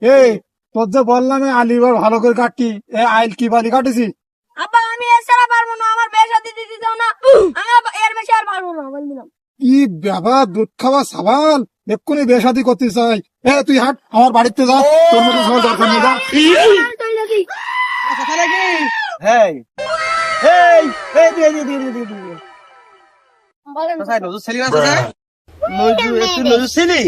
এই তোর যে বললাম আলিবার ভালো করে কাটতি, আইল কি বালি কাটেছি? আব্বা আমি এছাড়া পারবো না, আমার বিয়ে শাদী দিতে দাও না, আমি এর বেশি আর পারবো না বললাম। কি ব্যাপার, দুধ খাওয়া সাবাল, এক্ষুনি বিয়ে শাদী করতে চাই। তুই হাট, আমার বাড়িতে যা, তোর মতো সবার দরকার নেই, যা। এই এই এই দিয়ে দিয়ে দিয়ে দিয়ে দিয়ে বলেন কোথায় নজর ছেলি না কোথায়? তুই নজর ছেলি?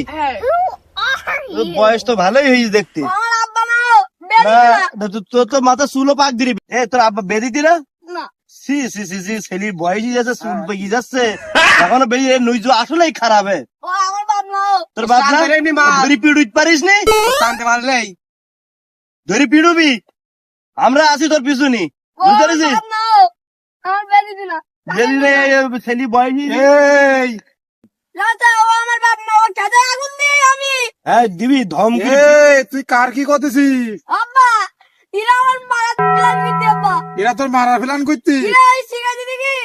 তোর বয়স তো ভালোই হয়েছে দেখতে। আমার আব্বা মা বিয়ে না, দিবে না। তোর তো মাথা চুলও পাক দিবি। তোর আব্বা বেদিতি না? না সি সি সি সি ছেলির বয়স যাচ্ছে, চুল পেকে যাচ্ছে, এখনো বেরিয়ে নইজু আসলেই খারাপ। ও আমার বাপ মা তোর বাপ না ধরি পিড়ুইতে পারিস নি? টানতে পারলেই ধরি পিড়ুবি, আমরা আছি তোর পিছুনি, ও বুঝতে আমার পেরেছিস? বাপ মা আমার বিয়ে দিবে না। ছেলি বয়স এই রাজা ও আমার বাপ মা, ও খেতে আগুন দিয়ে আমি। হ্যাঁ দিবি ধমকি। তুই কার কি করতেছিস? আব্বা এরা আমার মারা প্ল্যান করতে আব্বা, এরা তোর মারা ফেলান করতি? এরা এই শিখাই দিবি কি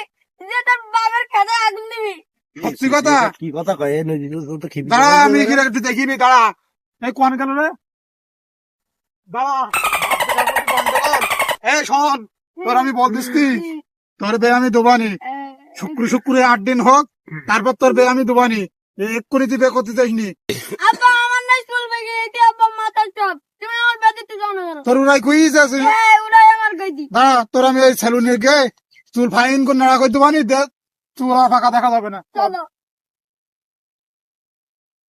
যে তোর বাবার খেতে আগুন দিবি। সত্যি কথা? কি কথা কয় নইজু তো খিবি। দাঁড়া, আমি এখানে একটু দেখিনি, দাঁড়া। এই কোন গেল রে? দাঁড়া, শোন, তোর আমি বলতেছি, তোর বে আমি দোবানি, শুক্রে 8 দিন হোক, তারপর তোর বে আমি দোবানি। এক্ষুনি তুই বে করতে চাইনি। আব্বা আমার নাই চুল বেগে এতে আব্বা মাথা সব, তুমি আমার বিয়ে দিতে যাও না কেন? তোর উড়াই কইস আছে। ওরাই আমার গাইদি। দাঁড়া, তোর আমি ওই সেলুনে গিয়ে চুল ফাইন করে নাড়া করে দোবানি, দেখ চুল ফাঁকা দেখা যাবে না। চলো